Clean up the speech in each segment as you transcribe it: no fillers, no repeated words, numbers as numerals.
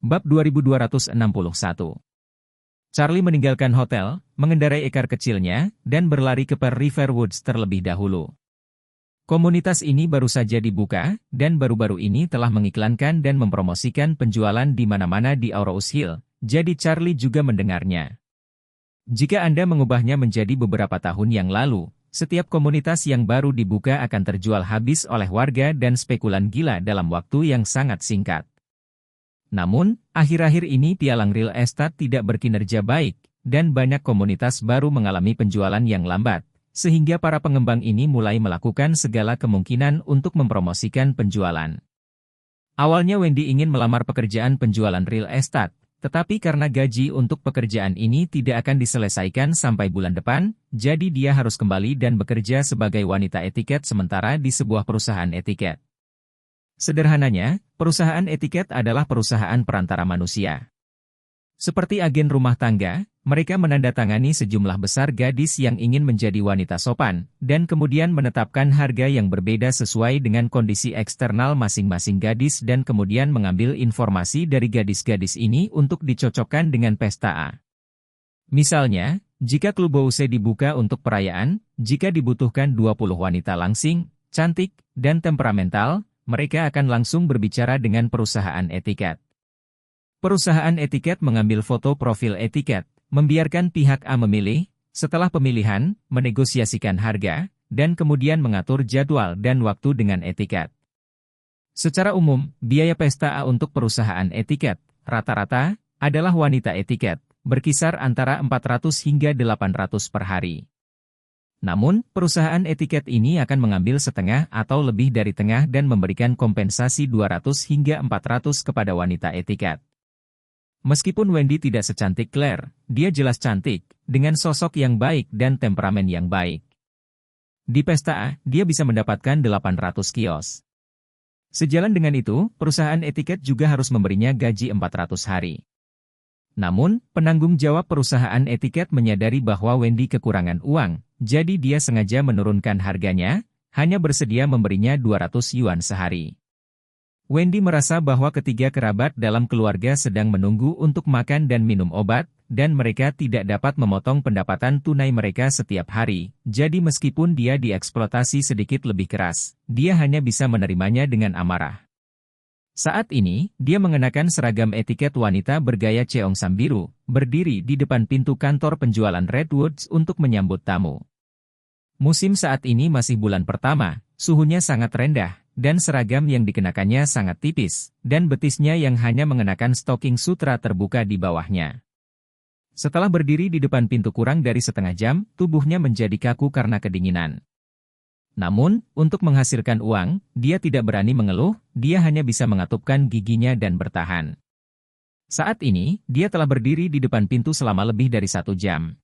Bab 2261. Charlie meninggalkan hotel, mengendarai ekar kecilnya, dan berlari ke River Woods terlebih dahulu. Komunitas ini baru saja dibuka, dan baru-baru ini telah mengiklankan dan mempromosikan penjualan di mana-mana di Aurous Hill, jadi Charlie juga mendengarnya. Jika Anda mengubahnya menjadi beberapa tahun yang lalu, setiap komunitas yang baru dibuka akan terjual habis oleh warga dan spekulan gila dalam waktu yang sangat singkat. Namun, akhir-akhir ini pialang real estate tidak berkinerja baik, dan banyak komunitas baru mengalami penjualan yang lambat, sehingga para pengembang ini mulai melakukan segala kemungkinan untuk mempromosikan penjualan. Awalnya Wendy ingin melamar pekerjaan penjualan real estate, tetapi karena gaji untuk pekerjaan ini tidak akan diselesaikan sampai bulan depan, jadi dia harus kembali dan bekerja sebagai wanita etiket sementara di sebuah perusahaan etiket. Sederhananya, perusahaan etiket adalah perusahaan perantara manusia. Seperti agen rumah tangga, mereka menandatangani sejumlah besar gadis yang ingin menjadi wanita sopan, dan kemudian menetapkan harga yang berbeda sesuai dengan kondisi eksternal masing-masing gadis dan kemudian mengambil informasi dari gadis-gadis ini untuk dicocokkan dengan pesta A. Misalnya, jika klub Bouse dibuka untuk perayaan, jika dibutuhkan 20 wanita langsing, cantik, dan temperamental, mereka akan langsung berbicara dengan perusahaan etiket. Perusahaan etiket mengambil foto profil etiket, membiarkan pihak A memilih, setelah pemilihan, menegosiasikan harga, dan kemudian mengatur jadwal dan waktu dengan etiket. Secara umum, biaya pesta A untuk perusahaan etiket, rata-rata, adalah wanita etiket, berkisar antara 400 hingga 800 per hari. Namun, perusahaan etiket ini akan mengambil setengah atau lebih dari tengah dan memberikan kompensasi 200 hingga 400 kepada wanita etiket. Meskipun Wendy tidak secantik Claire, dia jelas cantik, dengan sosok yang baik dan temperamen yang baik. Di pesta A, dia bisa mendapatkan 800 kios. Sejalan dengan itu, perusahaan etiket juga harus memberinya gaji 400 hari. Namun, penanggung jawab perusahaan etiket menyadari bahwa Wendy kekurangan uang, jadi dia sengaja menurunkan harganya, hanya bersedia memberinya 200 yuan sehari. Wendy merasa bahwa ketiga kerabat dalam keluarga sedang menunggu untuk makan dan minum obat, dan mereka tidak dapat memotong pendapatan tunai mereka setiap hari, jadi meskipun dia dieksploitasi sedikit lebih keras, dia hanya bisa menerimanya dengan amarah. Saat ini, dia mengenakan seragam etiket wanita bergaya cheongsam biru, berdiri di depan pintu kantor penjualan Redwoods untuk menyambut tamu. Musim saat ini masih bulan pertama, suhunya sangat rendah, dan seragam yang dikenakannya sangat tipis, dan betisnya yang hanya mengenakan stocking sutra terbuka di bawahnya. Setelah berdiri di depan pintu kurang dari setengah jam, tubuhnya menjadi kaku karena kedinginan. Namun, untuk menghasilkan uang, dia tidak berani mengeluh, dia hanya bisa mengatupkan giginya dan bertahan. Saat ini, dia telah berdiri di depan pintu selama lebih dari 1 jam.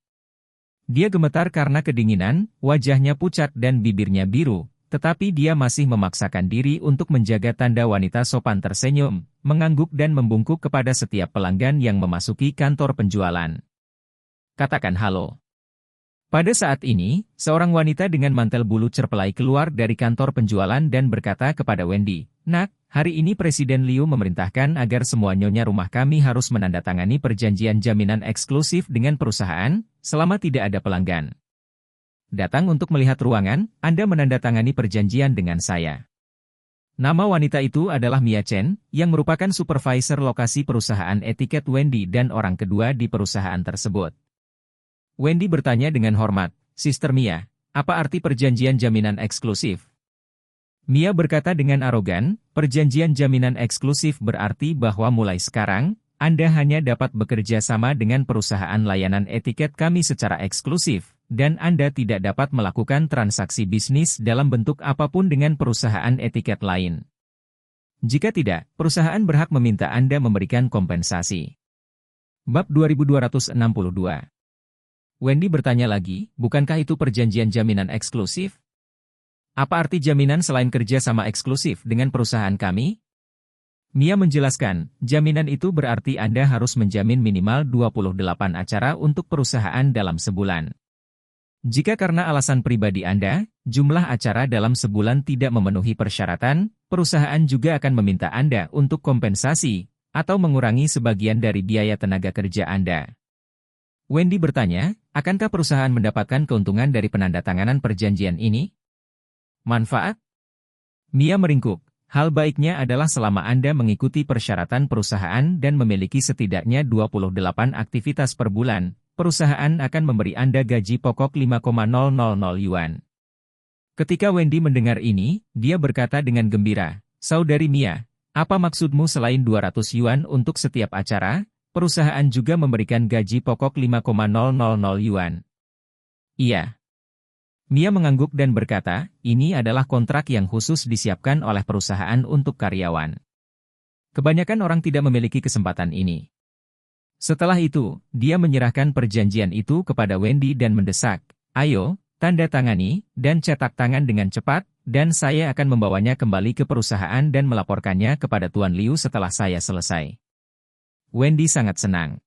Dia gemetar karena kedinginan, wajahnya pucat dan bibirnya biru, tetapi dia masih memaksakan diri untuk menjaga tanda wanita sopan tersenyum, mengangguk dan membungkuk kepada setiap pelanggan yang memasuki kantor penjualan. Katakan halo. Pada saat ini, seorang wanita dengan mantel bulu cerpelai keluar dari kantor penjualan dan berkata kepada Wendy, "Nak, hari ini Presiden Liu memerintahkan agar semua nyonya rumah kami harus menandatangani perjanjian jaminan eksklusif dengan perusahaan, selama tidak ada pelanggan. Datang untuk melihat ruangan, Anda menandatangani perjanjian dengan saya." Nama wanita itu adalah Mia Chen, yang merupakan supervisor lokasi perusahaan etiket Wendy dan orang kedua di perusahaan tersebut. Wendy bertanya dengan hormat, "Sister Mia, apa arti perjanjian jaminan eksklusif?" Mia berkata dengan arogan, "Perjanjian jaminan eksklusif berarti bahwa mulai sekarang, Anda hanya dapat bekerja sama dengan perusahaan layanan etiket kami secara eksklusif, dan Anda tidak dapat melakukan transaksi bisnis dalam bentuk apapun dengan perusahaan etiket lain. Jika tidak, perusahaan berhak meminta Anda memberikan kompensasi." Bab 2262. Wendy bertanya lagi, "Bukankah itu perjanjian jaminan eksklusif? Apa arti jaminan selain kerja sama eksklusif dengan perusahaan kami?" Mia menjelaskan, "Jaminan itu berarti Anda harus menjamin minimal 28 acara untuk perusahaan dalam sebulan. Jika karena alasan pribadi Anda, jumlah acara dalam sebulan tidak memenuhi persyaratan, perusahaan juga akan meminta Anda untuk kompensasi, atau mengurangi sebagian dari biaya tenaga kerja Anda? Wendy bertanya, akankah perusahaan mendapatkan keuntungan dari penandatanganan perjanjian ini? Manfaat? Mia meringkuk. Hal baiknya adalah selama Anda mengikuti persyaratan perusahaan dan memiliki setidaknya 28 aktivitas per bulan, perusahaan akan memberi Anda gaji pokok 5,000 yuan. Ketika Wendy mendengar ini, dia berkata dengan gembira, "Saudari Mia, apa maksudmu selain 200 yuan untuk setiap acara, perusahaan juga memberikan gaji pokok 5,000 yuan?" Iya. Mia mengangguk dan berkata, ini adalah kontrak yang khusus disiapkan oleh perusahaan untuk karyawan. Kebanyakan orang tidak memiliki kesempatan ini. Setelah itu, dia menyerahkan perjanjian itu kepada Wendy dan mendesak, "Ayo, tanda tangani, dan cetak tangan dengan cepat, dan saya akan membawanya kembali ke perusahaan dan melaporkannya kepada Tuan Liu setelah saya selesai." Wendy sangat senang.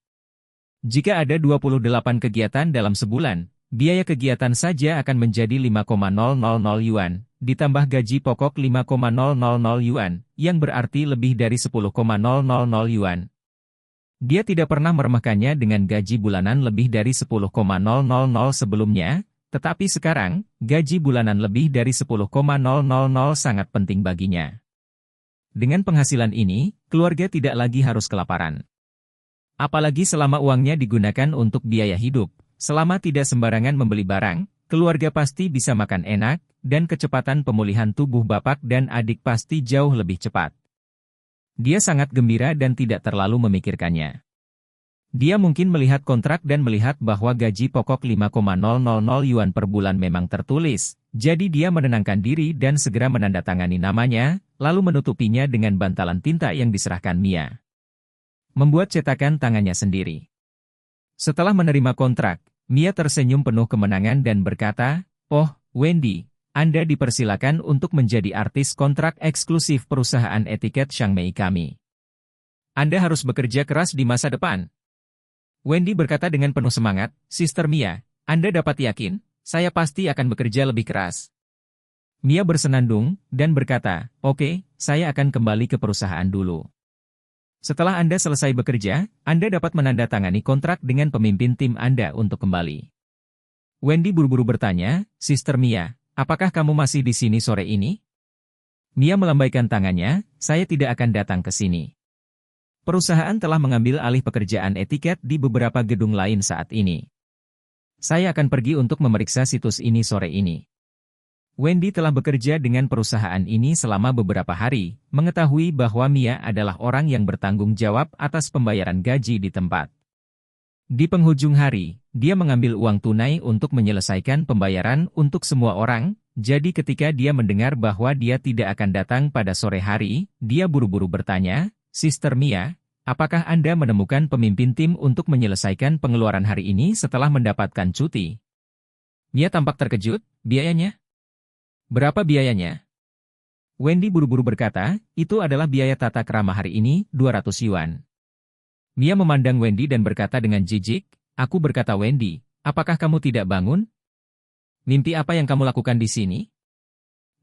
Jika ada 28 kegiatan dalam sebulan, biaya kegiatan saja akan menjadi 5,000 yuan, ditambah gaji pokok 5,000 yuan, yang berarti lebih dari 10,000 yuan. Dia tidak pernah meremehkannya dengan gaji bulanan lebih dari 10,000 sebelumnya, tetapi sekarang, gaji bulanan lebih dari 10,000 sangat penting baginya. Dengan penghasilan ini, keluarga tidak lagi harus kelaparan. Apalagi selama uangnya digunakan untuk biaya hidup. Selama tidak sembarangan membeli barang, keluarga pasti bisa makan enak, dan kecepatan pemulihan tubuh bapak dan adik pasti jauh lebih cepat. Dia sangat gembira dan tidak terlalu memikirkannya. Dia mungkin melihat kontrak dan melihat bahwa gaji pokok 5,000 yuan per bulan memang tertulis, jadi dia menenangkan diri dan segera menandatangani namanya, lalu menutupinya dengan bantalan tinta yang diserahkan Mia. Membuat cetakan tangannya sendiri. Setelah menerima kontrak, Mia tersenyum penuh kemenangan dan berkata, "Oh, Wendy, Anda dipersilakan untuk menjadi artis kontrak eksklusif perusahaan etiket Xiangmei kami. Anda harus bekerja keras di masa depan." Wendy berkata dengan penuh semangat, "Sister Mia, Anda dapat yakin, saya pasti akan bekerja lebih keras." Mia bersenandung, dan berkata, "Oke, saya akan kembali ke perusahaan dulu. Setelah Anda selesai bekerja, Anda dapat menandatangani kontrak dengan pemimpin tim Anda untuk kembali." Wendy buru-buru bertanya, "Sister Mia, apakah kamu masih di sini sore ini?" Mia melambaikan tangannya, "Saya tidak akan datang ke sini. Perusahaan telah mengambil alih pekerjaan etiket di beberapa gedung lain saat ini. Saya akan pergi untuk memeriksa situs ini sore ini." Wendy telah bekerja dengan perusahaan ini selama beberapa hari, mengetahui bahwa Mia adalah orang yang bertanggung jawab atas pembayaran gaji di tempat. Di penghujung hari, dia mengambil uang tunai untuk menyelesaikan pembayaran untuk semua orang, jadi ketika dia mendengar bahwa dia tidak akan datang pada sore hari, dia buru-buru bertanya, "Sister Mia, apakah Anda menemukan pemimpin tim untuk menyelesaikan pengeluaran hari ini setelah mendapatkan cuti?" Mia tampak terkejut, "Biayanya? Berapa biayanya?" Wendy buru-buru berkata, "Itu adalah biaya tata krama hari ini, 200 yuan. Mia memandang Wendy dan berkata dengan jijik, "Aku berkata Wendy, apakah kamu tidak bangun? Mimpi apa yang kamu lakukan di sini?"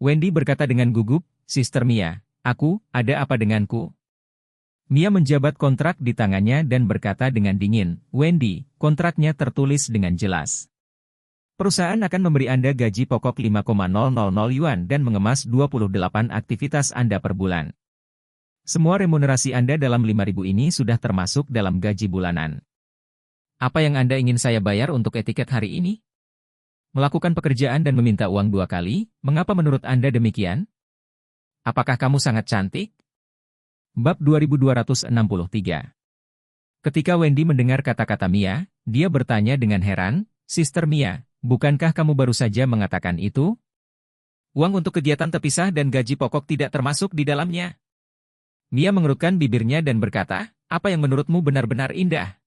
Wendy berkata dengan gugup, "Sister Mia, ada apa denganku?" Mia menjabat kontrak di tangannya dan berkata dengan dingin, "Wendy, kontraknya tertulis dengan jelas. Perusahaan akan memberi Anda gaji pokok 5,000 yuan dan mengemas 28 aktivitas Anda per bulan. Semua remunerasi Anda dalam 5.000 ini sudah termasuk dalam gaji bulanan. Apa yang Anda ingin saya bayar untuk etiket hari ini? Melakukan pekerjaan dan meminta uang 2 kali, mengapa menurut Anda demikian? Apakah kamu sangat cantik?" Bab 2263. Ketika Wendy mendengar kata-kata Mia, dia bertanya dengan heran, "Sister Mia, bukankah kamu baru saja mengatakan itu? Uang untuk kegiatan terpisah dan gaji pokok tidak termasuk di dalamnya." Mia mengerutkan bibirnya dan berkata, "Apa yang menurutmu benar-benar indah?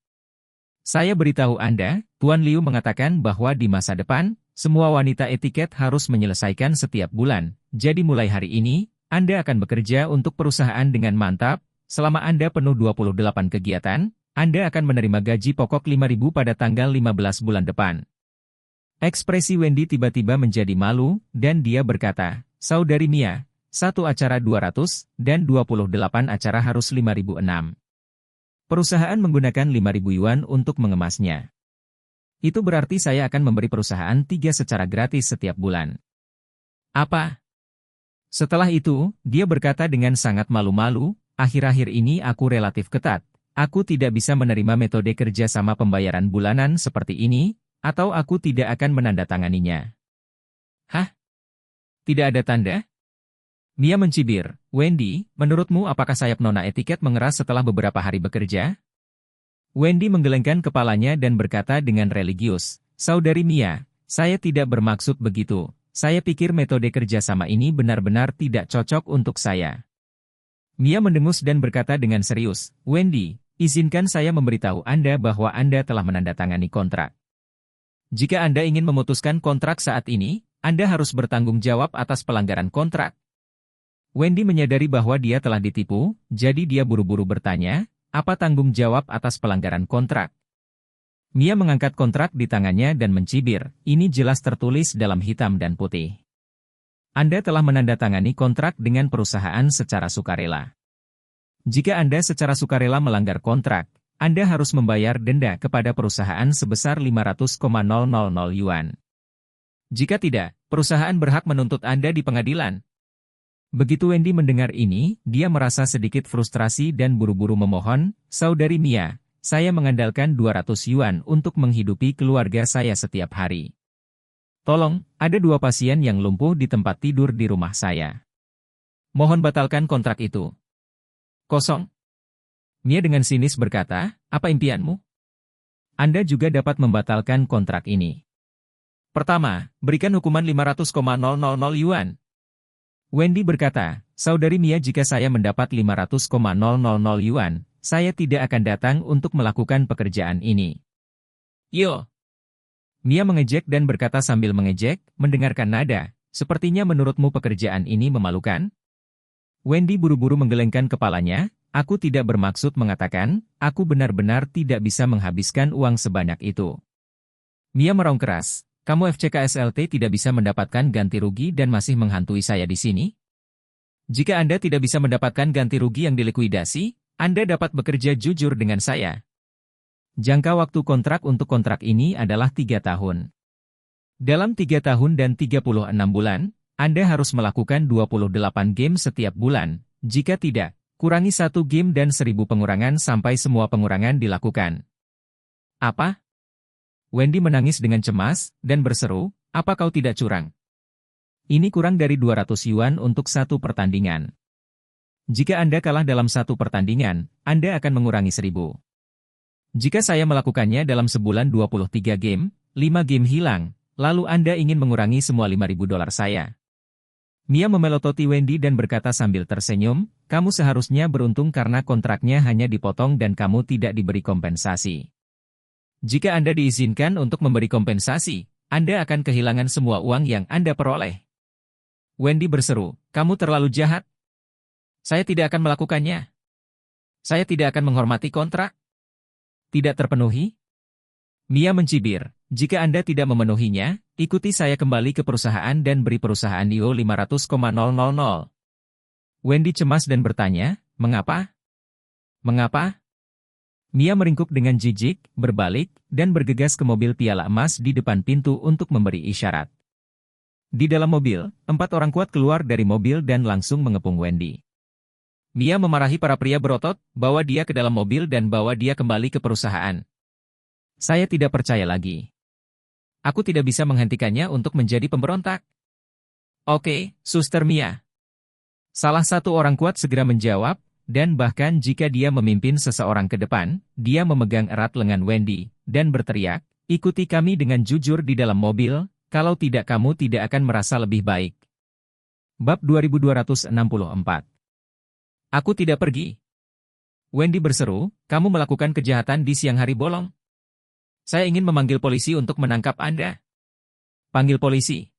Saya beritahu Anda, Tuan Liu mengatakan bahwa di masa depan, semua wanita etiket harus menyelesaikan setiap bulan. Jadi mulai hari ini, Anda akan bekerja untuk perusahaan dengan mantap. Selama Anda penuh 28 kegiatan, Anda akan menerima gaji pokok 5.000 pada tanggal 15 bulan depan." Ekspresi Wendy tiba-tiba menjadi malu, dan dia berkata, "Saudari Mia, 1 acara 200, dan 28 acara harus 5.006. Perusahaan menggunakan 5.000 yuan untuk mengemasnya. Itu berarti saya akan memberi perusahaan 3 secara gratis setiap bulan. Apa? Setelah itu, dia berkata dengan sangat malu-malu, akhir-akhir ini aku relatif ketat. Aku tidak bisa menerima metode kerja sama pembayaran bulanan seperti ini, atau aku tidak akan menandatanganinya. Hah? Tidak ada tanda? Mia mencibir, Wendy, menurutmu apakah sayap nona etiket mengeras setelah beberapa hari bekerja? Wendy menggelengkan kepalanya dan berkata dengan religius, Saudari Mia, saya tidak bermaksud begitu. Saya pikir metode kerjasama ini benar-benar tidak cocok untuk saya. Mia mendengus dan berkata dengan serius, Wendy, izinkan saya memberitahu Anda bahwa Anda telah menandatangani kontrak. Jika Anda ingin memutuskan kontrak saat ini, Anda harus bertanggung jawab atas pelanggaran kontrak. Wendy menyadari bahwa dia telah ditipu, jadi dia buru-buru bertanya, apa tanggung jawab atas pelanggaran kontrak? Mia mengangkat kontrak di tangannya dan mencibir, ini jelas tertulis dalam hitam dan putih. Anda telah menandatangani kontrak dengan perusahaan secara sukarela. Jika Anda secara sukarela melanggar kontrak, Anda harus membayar denda kepada perusahaan sebesar 500,000 yuan. Jika tidak, perusahaan berhak menuntut Anda di pengadilan. Begitu Wendy mendengar ini, dia merasa sedikit frustrasi dan buru-buru memohon, Saudari Mia, saya mengandalkan 200 yuan untuk menghidupi keluarga saya setiap hari. Tolong, ada 2 pasien yang lumpuh di tempat tidur di rumah saya. Mohon batalkan kontrak itu. Kosong. Mia dengan sinis berkata, apa impianmu? Anda juga dapat membatalkan kontrak ini. Pertama, berikan hukuman 500,000 yuan. Wendy berkata, Saudari Mia jika saya mendapat 500,000 yuan, saya tidak akan datang untuk melakukan pekerjaan ini. Yo. Mia mengejek dan berkata sambil mengejek, mendengarkan nada, sepertinya menurutmu pekerjaan ini memalukan? Wendy buru-buru menggelengkan kepalanya, aku tidak bermaksud mengatakan, aku benar-benar tidak bisa menghabiskan uang sebanyak itu. Mia meraung keras, kamu FCKSLT tidak bisa mendapatkan ganti rugi dan masih menghantui saya di sini? Jika Anda tidak bisa mendapatkan ganti rugi yang dilikuidasi, Anda dapat bekerja jujur dengan saya. Jangka waktu kontrak untuk kontrak ini adalah 3 tahun. Dalam 3 tahun dan 36 bulan, Anda harus melakukan 28 game setiap bulan. Jika tidak, kurangi 1 game dan 1000 pengurangan sampai semua pengurangan dilakukan. Apa? Wendy menangis dengan cemas, dan berseru, apa kau tidak curang? Ini kurang dari 200 yuan untuk 1 pertandingan. Jika Anda kalah dalam 1 pertandingan, Anda akan mengurangi 1000. Jika saya melakukannya dalam sebulan 23 game, 5 game hilang, lalu Anda ingin mengurangi semua 5.000 dolar saya. Mia memelototi Wendy dan berkata sambil tersenyum, kamu seharusnya beruntung karena kontraknya hanya dipotong dan kamu tidak diberi kompensasi. Jika Anda diizinkan untuk memberi kompensasi, Anda akan kehilangan semua uang yang Anda peroleh. Wendy berseru, kamu terlalu jahat. Saya tidak akan melakukannya. Saya tidak akan menghormati kontrak. Tidak terpenuhi? Mia mencibir, jika Anda tidak memenuhinya, ikuti saya kembali ke perusahaan dan beri perusahaan IO 500,000. Wendy cemas dan bertanya, mengapa? Mengapa? Mia meringkuk dengan jijik, berbalik, dan bergegas ke mobil piala emas di depan pintu untuk memberi isyarat. Di dalam mobil, 4 orang kuat keluar dari mobil dan langsung mengepung Wendy. Mia memarahi para pria berotot, bawa dia ke dalam mobil dan bawa dia kembali ke perusahaan. Saya tidak percaya lagi. Aku tidak bisa menghentikannya untuk menjadi pemberontak. Oke, Suster Mia. Salah satu orang kuat segera menjawab, dan bahkan jika dia memimpin seseorang ke depan, dia memegang erat lengan Wendy, dan berteriak, ikuti kami dengan jujur di dalam mobil, kalau tidak kamu tidak akan merasa lebih baik. Bab 2264. Aku tidak pergi. Wendy berseru, kamu melakukan kejahatan di siang hari bolong. Saya ingin memanggil polisi untuk menangkap Anda. Panggil polisi.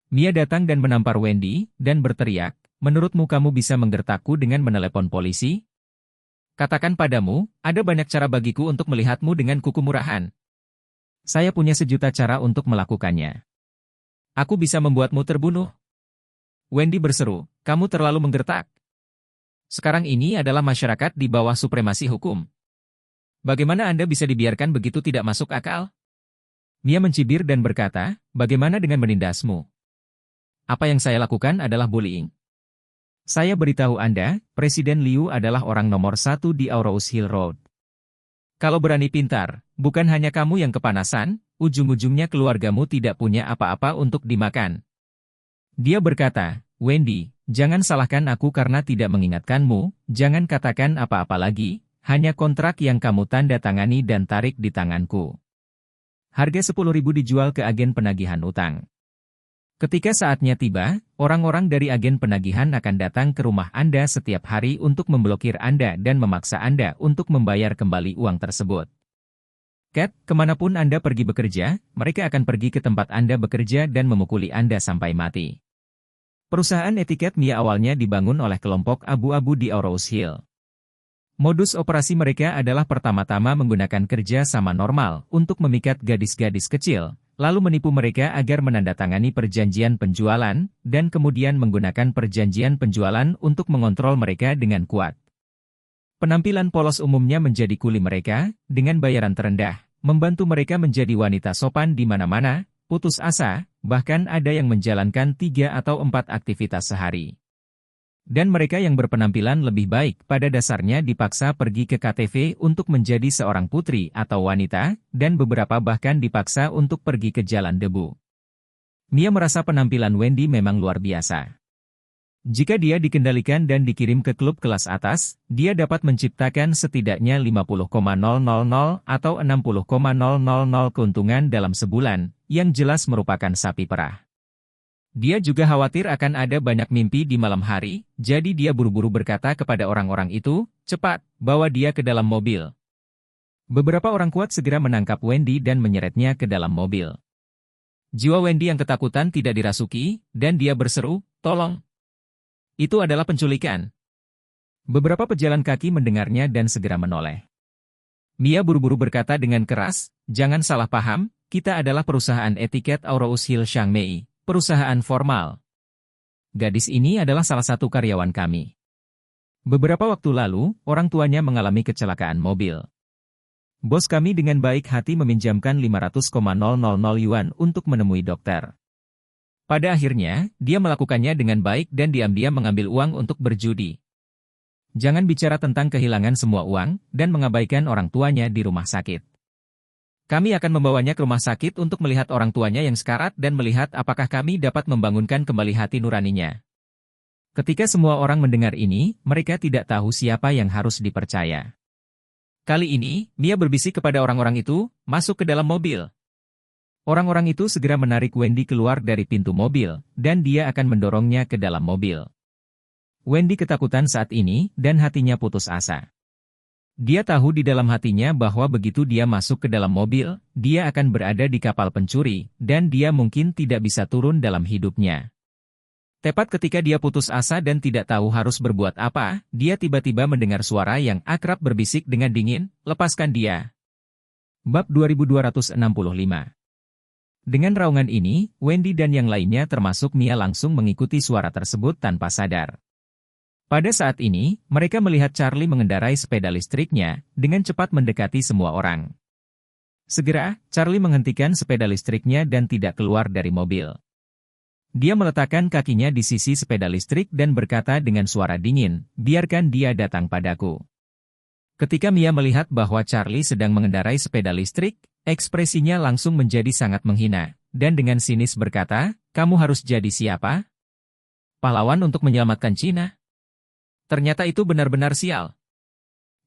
Mia datang dan menampar Wendy, dan berteriak, menurutmu kamu bisa menggertakku dengan menelepon polisi? Katakan padamu, ada banyak cara bagiku untuk melihatmu dengan kuku murahan. Saya punya sejuta cara untuk melakukannya. Aku bisa membuatmu terbunuh. Wendy berseru, kamu terlalu menggertak. Sekarang ini adalah masyarakat di bawah supremasi hukum. Bagaimana Anda bisa dibiarkan begitu tidak masuk akal? Mia mencibir dan berkata, bagaimana dengan menindasmu? Apa yang saya lakukan adalah bullying. Saya beritahu Anda, Presiden Liu adalah orang nomor 1 di Aurous Hill Road. Kalau berani pintar, bukan hanya kamu yang kepanasan, ujung-ujungnya keluargamu tidak punya apa-apa untuk dimakan. Dia berkata, Wendy, jangan salahkan aku karena tidak mengingatkanmu, jangan katakan apa-apa lagi, hanya kontrak yang kamu tanda tangani dan tarik di tanganku. Harga 10.000 dijual ke agen penagihan utang. Ketika saatnya tiba, orang-orang dari agen penagihan akan datang ke rumah Anda setiap hari untuk memblokir Anda dan memaksa Anda untuk membayar kembali uang tersebut. Cat, kemanapun Anda pergi bekerja, mereka akan pergi ke tempat Anda bekerja dan memukuli Anda sampai mati. Perusahaan etiket Mia awalnya dibangun oleh kelompok abu-abu di Aurous Hill. Modus operasi mereka adalah pertama-tama menggunakan kerja sama normal untuk memikat gadis-gadis kecil, lalu menipu mereka agar menandatangani perjanjian penjualan, dan kemudian menggunakan perjanjian penjualan untuk mengontrol mereka dengan kuat. Penampilan polos umumnya menjadi kuli mereka, dengan bayaran terendah, membantu mereka menjadi wanita sopan di mana-mana, putus asa, bahkan ada yang menjalankan 3 atau 4 aktivitas sehari. Dan mereka yang berpenampilan lebih baik pada dasarnya dipaksa pergi ke KTV untuk menjadi seorang putri atau wanita, dan beberapa bahkan dipaksa untuk pergi ke jalan debu. Mia merasa penampilan Wendy memang luar biasa. Jika dia dikendalikan dan dikirim ke klub kelas atas, dia dapat menciptakan setidaknya 50,000 atau 60,000 keuntungan dalam sebulan, yang jelas merupakan sapi perah. Dia juga khawatir akan ada banyak mimpi di malam hari, jadi dia buru-buru berkata kepada orang-orang itu, cepat, bawa dia ke dalam mobil. Beberapa orang kuat segera menangkap Wendy dan menyeretnya ke dalam mobil. Jiwa Wendy yang ketakutan tidak dirasuki, dan dia berseru, tolong. Itu adalah penculikan. Beberapa pejalan kaki mendengarnya dan segera menoleh. Mia buru-buru berkata dengan keras, jangan salah paham, kita adalah perusahaan etiket Aurous Hill Xiangmei. Perusahaan formal. Gadis ini adalah salah satu karyawan kami. Beberapa waktu lalu, orang tuanya mengalami kecelakaan mobil. Bos kami dengan baik hati meminjamkan 500,000 yuan untuk menemui dokter. Pada akhirnya, dia melakukannya dengan baik dan diam-diam mengambil uang untuk berjudi. Jangan bicara tentang kehilangan semua uang dan mengabaikan orang tuanya di rumah sakit. Kami akan membawanya ke rumah sakit untuk melihat orang tuanya yang sekarat dan melihat apakah kami dapat membangunkan kembali hati nuraninya. Ketika semua orang mendengar ini, mereka tidak tahu siapa yang harus dipercaya. Kali ini, Mia berbisik kepada orang-orang itu, masuk ke dalam mobil. Orang-orang itu segera menarik Wendy keluar dari pintu mobil, dan dia akan mendorongnya ke dalam mobil. Wendy ketakutan saat ini, dan hatinya putus asa. Dia tahu di dalam hatinya bahwa begitu dia masuk ke dalam mobil, dia akan berada di kapal pencuri, dan dia mungkin tidak bisa turun dalam hidupnya. Tepat ketika dia putus asa dan tidak tahu harus berbuat apa, dia tiba-tiba mendengar suara yang akrab berbisik dengan dingin, lepaskan dia. Bab 2265. Dengan raungan ini, Wendy dan yang lainnya termasuk Mia langsung mengikuti suara tersebut tanpa sadar. Pada saat ini, mereka melihat Charlie mengendarai sepeda listriknya, dengan cepat mendekati semua orang. Segera, Charlie menghentikan sepeda listriknya dan tidak keluar dari mobil. Dia meletakkan kakinya di sisi sepeda listrik dan berkata dengan suara dingin, biarkan dia datang padaku. Ketika Mia melihat bahwa Charlie sedang mengendarai sepeda listrik, ekspresinya langsung menjadi sangat menghina, dan dengan sinis berkata, kamu harus jadi siapa? Pahlawan untuk menyelamatkan Cina? Ternyata itu benar-benar sial.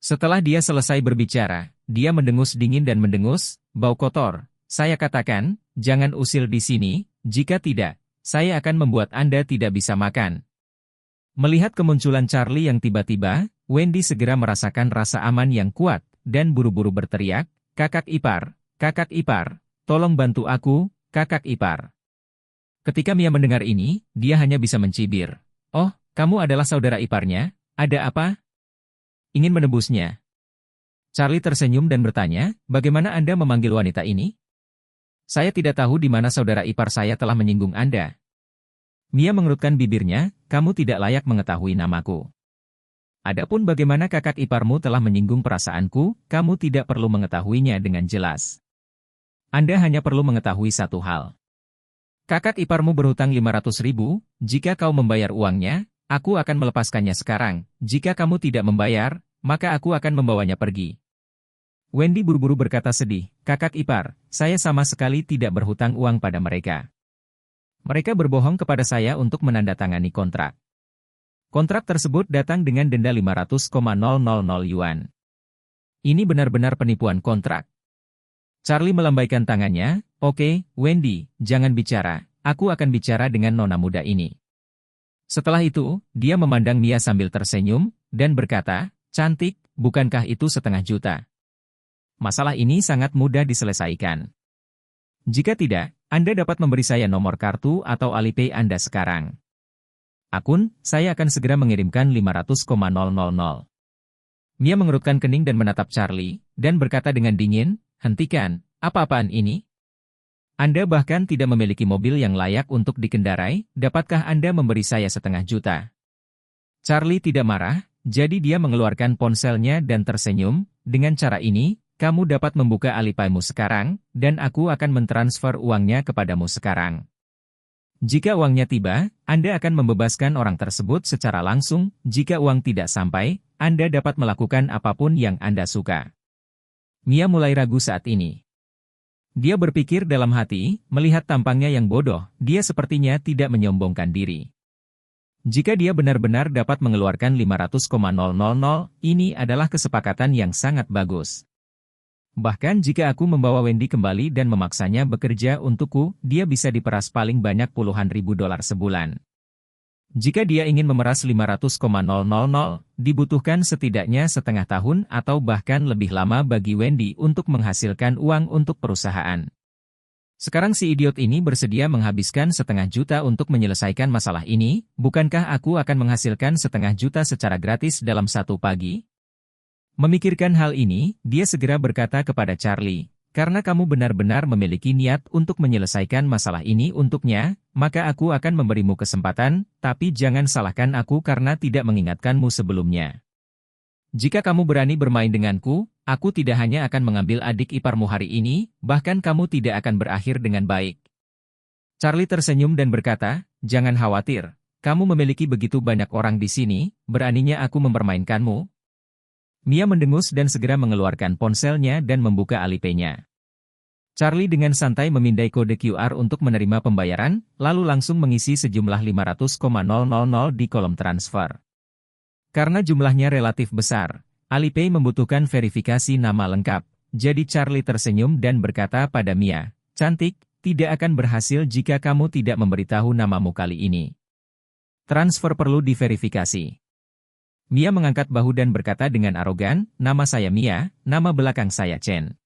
Setelah dia selesai berbicara, dia mendengus dingin dan mendengus, bau kotor. Saya katakan, jangan usil di sini, jika tidak, saya akan membuat Anda tidak bisa makan. Melihat kemunculan Charlie yang tiba-tiba, Wendy segera merasakan rasa aman yang kuat, dan buru-buru berteriak, kakak ipar, tolong bantu aku, kakak ipar. Ketika Mia mendengar ini, dia hanya bisa mencibir. Oh, kamu adalah saudara iparnya, ada apa? Ingin menebusnya. Charlie tersenyum dan bertanya, bagaimana Anda memanggil wanita ini? Saya tidak tahu di mana saudara ipar saya telah menyinggung Anda. Mia mengerutkan bibirnya, kamu tidak layak mengetahui namaku. Adapun bagaimana kakak iparmu telah menyinggung perasaanku, kamu tidak perlu mengetahuinya dengan jelas. Anda hanya perlu mengetahui satu hal. Kakak iparmu berhutang 500.000, jika kau membayar uangnya, aku akan melepaskannya sekarang. Jika kamu tidak membayar, maka aku akan membawanya pergi. Wendy buru-buru berkata sedih, kakak ipar, saya sama sekali tidak berhutang uang pada mereka. Mereka berbohong kepada saya untuk menandatangani kontrak. Kontrak tersebut datang dengan denda 500,000 yuan. Ini benar-benar penipuan kontrak. Charlie melambaikan tangannya, oke, Wendy, jangan bicara, aku akan bicara dengan nona muda ini. Setelah itu, dia memandang Mia sambil tersenyum, dan berkata, cantik, bukankah itu 500 juta? Masalah ini sangat mudah diselesaikan. Jika tidak, Anda dapat memberi saya nomor kartu atau Alipay Anda sekarang. Akun, saya akan segera mengirimkan 500,000. Mia mengerutkan kening dan menatap Charlie, dan berkata dengan dingin, hentikan, apa-apaan ini? Anda bahkan tidak memiliki mobil yang layak untuk dikendarai, dapatkah Anda memberi saya 500 juta? Charlie tidak marah, jadi dia mengeluarkan ponselnya dan tersenyum, dengan cara ini, kamu dapat membuka Alipaymu sekarang, dan aku akan mentransfer uangnya kepadamu sekarang. Jika uangnya tiba, Anda akan membebaskan orang tersebut secara langsung, jika uang tidak sampai, Anda dapat melakukan apapun yang Anda suka. Mia mulai ragu saat ini. Dia berpikir dalam hati, melihat tampangnya yang bodoh, dia sepertinya tidak menyombongkan diri. Jika dia benar-benar dapat mengeluarkan 500,000, ini adalah kesepakatan yang sangat bagus. Bahkan jika aku membawa Wendy kembali dan memaksanya bekerja untukku, dia bisa diperas paling banyak puluhan ribu dolar sebulan. Jika dia ingin memeras 500,000, dibutuhkan setidaknya setengah tahun atau bahkan lebih lama bagi Wendy untuk menghasilkan uang untuk perusahaan. Sekarang si idiot ini bersedia menghabiskan 500 juta untuk menyelesaikan masalah ini, bukankah aku akan menghasilkan 500 juta secara gratis dalam satu pagi? Memikirkan hal ini, dia segera berkata kepada Charlie, karena kamu benar-benar memiliki niat untuk menyelesaikan masalah ini untuknya, maka aku akan memberimu kesempatan, tapi jangan salahkan aku karena tidak mengingatkanmu sebelumnya. Jika kamu berani bermain denganku, aku tidak hanya akan mengambil adik iparmu hari ini, bahkan kamu tidak akan berakhir dengan baik. Charlie tersenyum dan berkata, jangan khawatir, kamu memiliki begitu banyak orang di sini, beraninya aku mempermainkanmu? Mia mendengus dan segera mengeluarkan ponselnya dan membuka Alipay-nya. Charlie dengan santai memindai kode QR untuk menerima pembayaran, lalu langsung mengisi sejumlah 500,000 di kolom transfer. Karena jumlahnya relatif besar, Alipay membutuhkan verifikasi nama lengkap, jadi Charlie tersenyum dan berkata pada Mia, cantik, tidak akan berhasil jika kamu tidak memberitahu namamu kali ini. Transfer perlu diverifikasi. Mia mengangkat bahu dan berkata dengan arogan, nama saya Mia, nama belakang saya Chen.